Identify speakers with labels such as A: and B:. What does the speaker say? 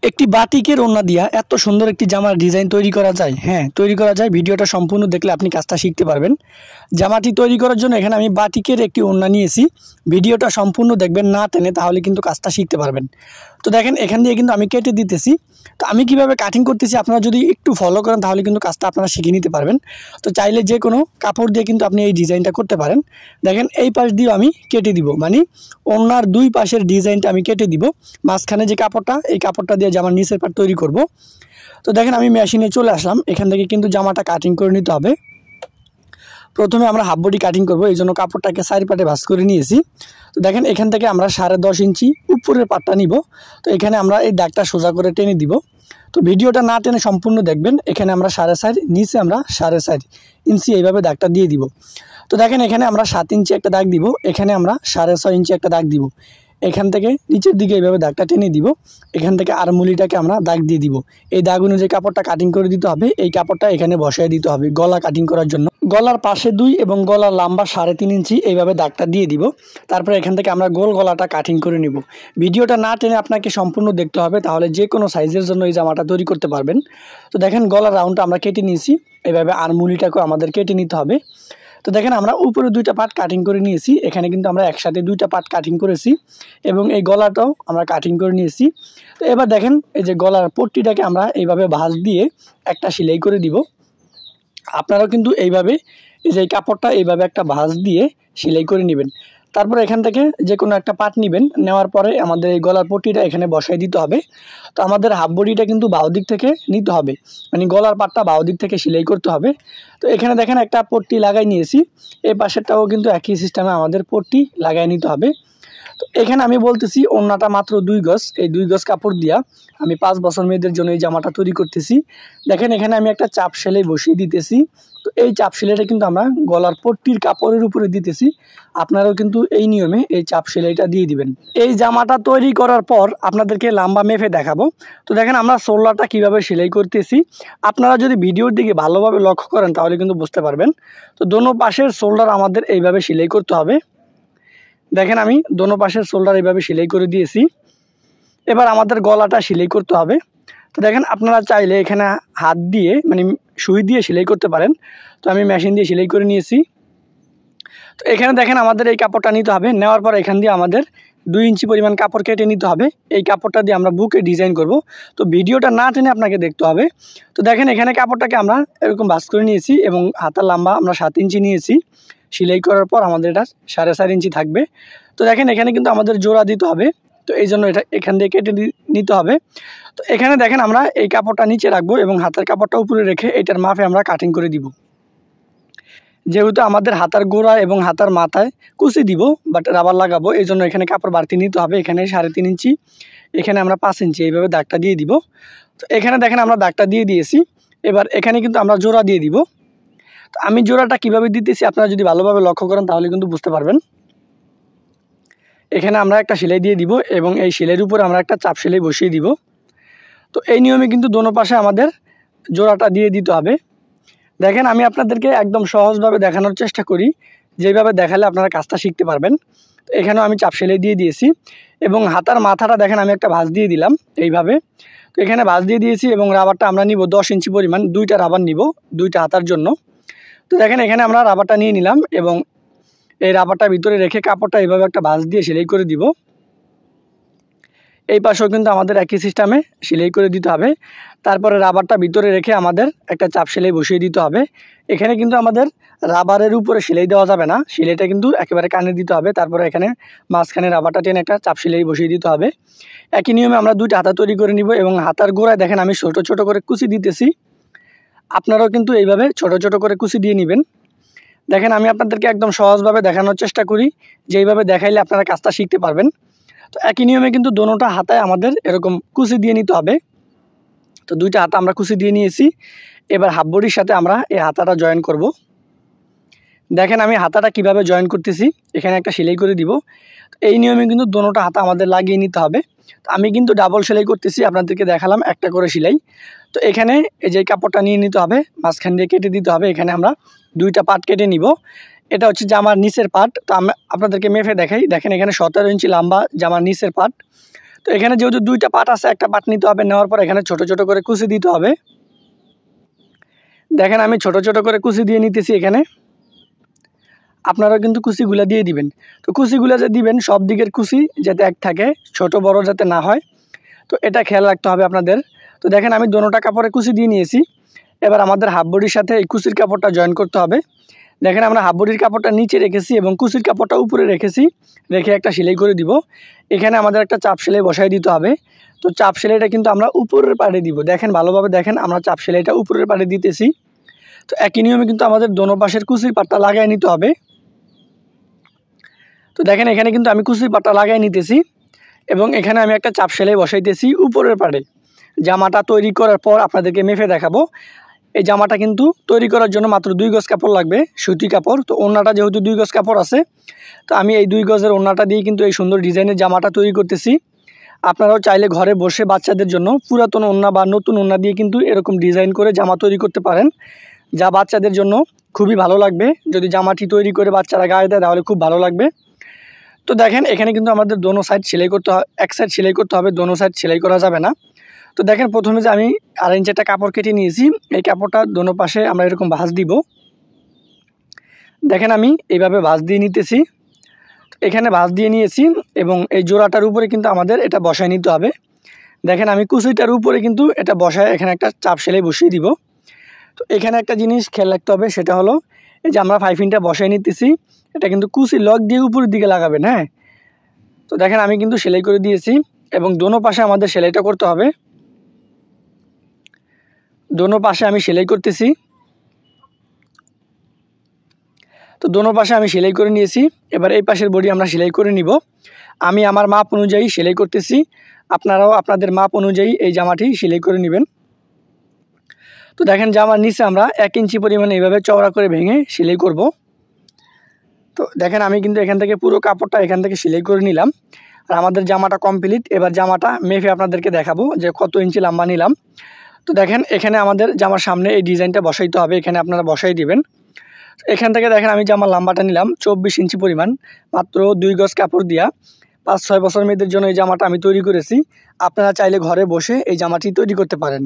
A: একটি বাটিকের ওড়না দিয়া এত সুন্দর একটি জামার ডিজাইন তৈরি করা যায়। হ্যাঁ, তৈরি করা যায়। ভিডিওটা সম্পূর্ণ দেখলে আপনি কাজটা শিখতে পারবেন। জামাটি তৈরি করার জন্য এখানে আমি বাটিকের একটি ওড়না নিয়েছি। ভিডিওটা সম্পূর্ণ দেখবেন, না টেনে, তাহলে কিন্তু কাজটা শিখতে পারবেন। তো দেখেন, এখান দিয়ে কিন্তু আমি কেটে দিতেছি। তো আমি কিভাবে কাটিং করতেছি আপনারা যদি একটু ফলো করেন তাহলে কিন্তু কাজটা আপনারা শিখে নিতে পারবেন। তো চাইলে যে কোনো কাপড় দিয়ে কিন্তু আপনি এই ডিজাইনটা করতে পারেন। দেখেন, এই পাশ দিয়েও আমি কেটে দিব, মানে ওড়নার দুই পাশের ডিজাইনটা আমি কেটে দিব। মাঝখানে যে কাপড়টা, এই কাপড়টা দিয়ে জামার নিচের পার্ট তৈরি করব। তো দেখেন, আমি মেশিনে চলে আসলাম। এখান থেকে কিন্তু জামাটা কাটিং করে নিতে হবে। প্রথমে আমরা হাফ বডি কাটিং করব, এই জন্য কাপড়টাকে 4 পার্টে ভাঁজ করে নিয়েছি। তো দেখেন, এখান থেকে আমরা 10.5 ইঞ্চি উপরের পার্টটা নিব। তো এখানে আমরা এই দাগটা সোজা করে টেনে দিব। তো ভিডিওটা না টেনে সম্পূর্ণ দেখবেন। এখানে আমরা 4.5, নিচে আমরা 4.5 ইঞ্চি এইভাবে দাগটা দিয়ে দিব। তো দেখেন, এখানে আমরা 7 ইঞ্চি একটা দাগ দিব, এখানে আমরা 6.5 ইঞ্চি একটা দাগ দিব। এখান থেকে নিচের দিকে এইভাবে দাগটা টেনে দিব। এখান থেকে আরমুলিটাকে আমরা দাগ দিয়ে দিব। এই দাগ অনুযায়ী কাপড়টা কাটিং করে দিতে হবে। এই কাপড়টা এখানে বসায় দিতে হবে গলা কাটিং করার জন্য। গলার পাশে 2 এবং গলার লম্বা 3.5 ইঞ্চি এইভাবে দাগটা দিয়ে দিব। তারপরে এখান থেকে আমরা গোল গলাটা কাটিং করে নিব। ভিডিওটা না টেনে আপনাকে সম্পূর্ণ দেখতে হবে, তাহলে যে কোনো সাইজের জন্য এই জামাটা তৈরি করতে পারবেন। তো দেখেন, গলার রাউন্ডটা আমরা কেটে নিয়েছি। এইভাবে আরমুলিটাকেও আমাদের কেটে নিতে হবে। তো দেখেন, আমরা উপরে 2টা পার্ট কাটিং করে নিয়েছি। এখানে কিন্তু আমরা একসাথে 2টা পার্ট কাটিং করেছি এবং এই গলাটাও আমরা কাটিং করে নিয়েছি। তো এবার দেখেন, এই যে গলার পট্টিটাকে আমরা এইভাবে ভাঁজ দিয়ে একটা সেলাই করে দিব। আপনারাও কিন্তু এইভাবে এই যে কাপড়টা এইভাবে একটা ভাঁজ দিয়ে সেলাই করে নেবেন। তারপর এখান থেকে যে কোনো একটা পার্ট নেবেন, নেওয়ার পরে আমাদের এই গলার পট্টিটা এখানে বসাই দিতে হবে। তো আমাদের হাফ বডিটা কিন্তু বাউ দিক থেকে নিতে হবে, মানে গলার পাটটা বাউ দিক থেকে সেলাই করতে হবে। তো এখানে দেখেন, একটা পট্টি লাগাই নিয়েছি। এই পাশেরটাও কিন্তু একই সিস্টেমে আমাদের পট্টি লাগাই নিতে হবে। তো এখানে আমি বলতেছি ওড়নাটা মাত্র 2 গজ। এই 2 গজ কাপড় দিয়া আমি 5 বছর মেয়েদের জন্য এই জামাটা তৈরি করতেছি। দেখেন, এখানে আমি একটা চাপ সেলাই বসিয়ে দিতেছি। তো এই চাপ সেলাইটা কিন্তু আমরা গলার পট্টির কাপড়ের উপরে দিতেছি। আপনারাও কিন্তু এই নিয়মে এই চাপ সেলাইটা দিয়ে দিবেন। এই জামাটা তৈরি করার পর আপনাদেরকে লম্বা মেপে দেখাবো। তো দেখেন, আমরা শোল্ডারটা কিভাবে সেলাই করতেছি। আপনারা যদি ভিডিওর দিকে ভালোভাবে লক্ষ্য করেন তাহলে কিন্তু বুঝতে পারবেন। তো দোনো পাশের শোল্ডার আমাদের এইভাবে সেলাই করতে হবে। দেখেন, আমি দোনো পাশের শোল্ডার এইভাবে সেলাই করে দিয়েছি। এবার আমাদের গলাটা সেলাই করতে হবে। তো দেখেন, আপনারা চাইলে এখানে হাত দিয়ে, মানে সুই দিয়ে সেলাই করতে পারেন। তো আমি মেশিন দিয়ে সেলাই করে নিয়েছি। তো এখানে দেখেন, আমাদের এই কাপড়টা নিতে হবে। নেওয়ার পর এখান দিয়ে আমাদের 2 ইঞ্চি পরিমাণ কাপড় কেটে নিতে হবে। এই কাপড়টা দিয়ে আমরা বুকে ডিজাইন করব। তো ভিডিওটা না টেনে আপনাকে দেখতে হবে। তো দেখেন, এখানে কাপড়টাকে আমরা এরকম ভাঁজ করে নিয়েছি এবং হাতার লম্বা আমরা 7 ইঞ্চি নিয়েছি। সেলাই করার পর আমাদের এটা 4.5 ইঞ্চি থাকবে। তো দেখেন, এখানে কিন্তু আমাদের জোড়া দিতে হবে। তো এই জন্য এটা এখান দিয়ে কেটে নিতে হবে। তো এখানে দেখেন, আমরা এই কাপড়টা নিচে রাখবো এবং হাতের কাপড়টা উপরে রেখে এটার মাপে আমরা কাটিং করে দিব। যেহেতু আমাদের হাতার গোড়া এবং হাতার মাথায় কুচি দিব, বাট রাবার লাগাবো, এই জন্য এখানে কাপড় বাড়তি নিতে হবে। এখানে 3.5 ইঞ্চি, এখানে আমরা 5 ইঞ্চি এইভাবে দাগটা দিয়ে দিব। তো এখানে দেখেন, আমরা দাগটা দিয়ে দিয়েছি। এবার এখানে কিন্তু আমরা জোড়া দিয়ে দিব। তো আমি জোড়াটা কিভাবে দিতেছি আপনারা যদি ভালোভাবে লক্ষ্য করেন তাহলে কিন্তু বুঝতে পারবেন। এখানে আমরা একটা সেলাই দিয়ে দিব এবং এই সেলাইয়ের উপরে আমরা একটা চাপ সেলাই বসিয়ে দিব। তো এই নিয়মে কিন্তু দোনো পাশে আমাদের জোড়াটা দিয়ে দিতে হবে। দেখেন, আমি আপনাদেরকে একদম সহজভাবে দেখানোর চেষ্টা করি, যেভাবে দেখালে আপনারা কাজটা শিখতে পারবেন। তো এখানেও আমি চাপ সেলাই দিয়ে দিয়েছি এবং হাতার মাথাটা দেখেন আমি একটা ভাঁজ দিয়ে দিলাম এইভাবে। তো এখানে ভাঁজ দিয়ে দিয়েছি এবং রাবারটা আমরা নিব 10 ইঞ্চি পরিমাণ, 2টা রাবার নিব 2টা হাতার জন্য। তো দেখেন, এখানে আমরা রাবারটা নিয়ে নিলাম এবং এই রাবারটা ভিতরে রেখে কাপড়টা এইভাবে একটা ভাঁজ দিয়ে সেলাই করে দিব। এই পাশেও কিন্তু আমাদের একই সিস্টেমে সেলাই করে দিতে হবে। তারপরে রাবারটা ভিতরে রেখে আমাদের একটা চাপ সেলাই বসিয়ে দিতে হবে। এখানে কিন্তু আমাদের রাবারের উপরে সেলাই দেওয়া যাবে না, সেলাইটা কিন্তু একেবারে কানে দিতে হবে। তারপরে এখানে মাঝখানে রাবারটা টেনে একটা চাপ সেলাই বসিয়ে দিতে হবে। একই নিয়মে আমরা 2টা হাতা তৈরি করে নিব এবং হাতার গোড়ায় দেখেন আমি ছোট ছোট করে কুচি দিতেছি। আপনারাও কিন্তু এইভাবে ছোট ছোট করে কুচি দিয়ে নেবেন। দেখেন, আমি আপনাদেরকে একদম সহজভাবে দেখানোর চেষ্টা করি, যেইভাবে দেখাইলে আপনারা কাজটা শিখতে পারবেন। তো একই নিয়মে কিন্তু দোনোটা হাতায় আমাদের এরকম কুচি দিয়ে নিতে হবে। তো 2টা হাতা আমরা কুচি দিয়ে নিয়েছি। এবার হাফ বডির সাথে আমরা এই হাতাটা জয়েন করব। দেখেন, আমি হাতাটা কিভাবে জয়েন করতেছি, এখানে একটা সেলাই করে দিব। এই নিয়মে কিন্তু দোনোটা হাতা আমাদের লাগিয়ে নিতে হবে। তো আমি কিন্তু ডাবল সেলাই করতেছি, আপনাদেরকে দেখালাম একটা করে সেলাই। তো এখানে এই যে কাপড়টা নিয়ে নিতে হবে, মাঝখান দিয়ে কেটে দিতে হবে। এখানে আমরা 2টা পার্ট কেটে নিব। এটা হচ্ছে জামার নিচের পার্ট। তো আমি আপনাদেরকে মেপে দেখাই। দেখেন, এখানে 17 ইঞ্চি লম্বা জামার নিচের পার্ট। তো এখানে যেহেতু দুইটা পার্ট আছে, একটা পার্ট নিতে হবে, নেওয়ার পর এখানে ছোট ছোট করে কুচি দিতে হবে। দেখেন আমি ছোট ছোট করে কুচি দিয়ে নিতেছি এখানে। আপনারাও কিন্তু কুচিগুলো দিয়ে দিবেন। তো কুচিগুলো যে দিবেন সব দিকের কুচি যাতে এক থাকে, ছোট বড় যাতে না হয়, তো এটা খেয়াল রাখতে হবে আপনাদের। তো দেখেন আমি দোনোটা কাপড়ে কুচি দিয়ে নিয়েছি। এবার আমাদের হাফ বডির সাথে এই কুচির কাপড়টা জয়েন করতে হবে। দেখেন আমরা হাফ বডির কাপড়টা নিচে রেখেছি এবং কুচির কাপড়টা উপরে রেখেছি, রেখে একটা সেলাই করে দিব। এখানে আমাদের একটা চাপ সেলাই বসাই দিতে হবে। তো চাপ সেলাইটা কিন্তু আমরা উপরের পাড়ে দিব। দেখেন ভালোভাবে দেখেন, আমরা চাপ সেলাইটা উপরের পাড়ে দিতেছি। তো একই নিয়মে কিন্তু আমাদের দোনো পাশের কুচির পাটটা লাগাই নিতে হবে। তো দেখেন এখানে কিন্তু আমি কুচির পাটটা লাগাই নিতেছি এবং এখানে আমি একটা চাপ সেলাই বসাইতেছি উপরের পাড়ে। জামাটা তৈরি করার পর আপনাদেরকে মেপে দেখাবো। এই জামাটা কিন্তু তৈরি করার জন্য মাত্র 2 গজ কাপড় লাগবে, সুতি কাপড়। তো ওড়নাটা যেহেতু 2 গজ কাপড় আছে, তো আমি এই 2 গজের ওড়নাটা দিয়ে কিন্তু এই সুন্দর ডিজাইনের জামাটা তৈরি করতেছি। আপনারাও চাইলে ঘরে বসে বাচ্চাদের জন্য পুরাতন ওড়না বা নতুন ওড়না দিয়ে কিন্তু এরকম ডিজাইন করে জামা তৈরি করতে পারেন, যা বাচ্চাদের জন্য খুবই ভালো লাগবে। যদি জামাটি তৈরি করে বাচ্চারা গায়ে দেয় তাহলে খুব ভালো লাগবে। তো দেখেন এখানে কিন্তু আমাদের দোনো সাইড সেলাই করতে হবে, এক সাইড সেলাই করতে হবে, দোনো সাইড সেলাই করা যাবে না। তো দেখেন প্রথমে যে আমি 2.5 ইঞ্চি একটা কাপড় কেটে নিয়েছি, এই কাপড়টা দোনো পাশে আমরা এরকম ভাঁজ দিব। দেখেন আমি এইভাবে ভাঁজ দিয়ে নিতেছি। এখানে ভাঁজ দিয়ে নিয়েছি এবং এই জোড়াটার উপরে কিন্তু আমাদের এটা বসায় নিতে হবে। দেখেন আমি কুচিটার উপরে কিন্তু এটা বসায় এখানে একটা চাপ সেলাই বসিয়ে দিব। তো এখানে একটা জিনিস খেয়াল রাখতে হবে, সেটা হলো এই যে আমরা 5 ইঞ্চিটা বসায় নিতেছি, এটা কিন্তু কুচি লক দিয়ে উপরের দিকে লাগাবেন। হ্যাঁ, তো দেখেন আমি কিন্তু সেলাই করে দিয়েছি এবং দোনো পাশে আমাদের সেলাইটা করতে হবে। দোনো পাশে আমি সেলাই করতেছি। তো দোনো পাশে আমি সেলাই করে নিয়েছি। এবার এই পাশের বডি আমরা সেলাই করে নিব। আমি আমার মাপ অনুযায়ী সেলাই করতেছি, আপনারাও আপনাদের মাপ অনুযায়ী এই জামাটি সেলাই করে নেবেন। তো দেখেন জামার নিচে আমরা 1 ইঞ্চি পরিমাণে এইভাবে চওড়া করে ভেঙে সেলাই করব। তো দেখেন আমি কিন্তু এখান থেকে পুরো কাপড়টা এখান থেকে সেলাই করে নিলাম। আর আমাদের জামাটা কমপ্লিট। এবার জামাটা মেপে আপনাদেরকে দেখাবো যে কত ইঞ্চি লম্বা নিলাম। তো দেখেন এখানে আমাদের জামার সামনে এই ডিজাইনটা বসাইতে হবে, এখানে আপনারা বসাই দিবেন। এখান থেকে দেখেন আমি জামার লম্বাটা নিলাম 24 ইঞ্চি পরিমাণ, মাত্র 2 গজ কাপড় দিয়া 5-6 বছর মেয়েদের জন্য এই জামাটা আমি তৈরি করেছি। আপনারা চাইলে ঘরে বসে এই জামাটি তৈরি করতে পারেন।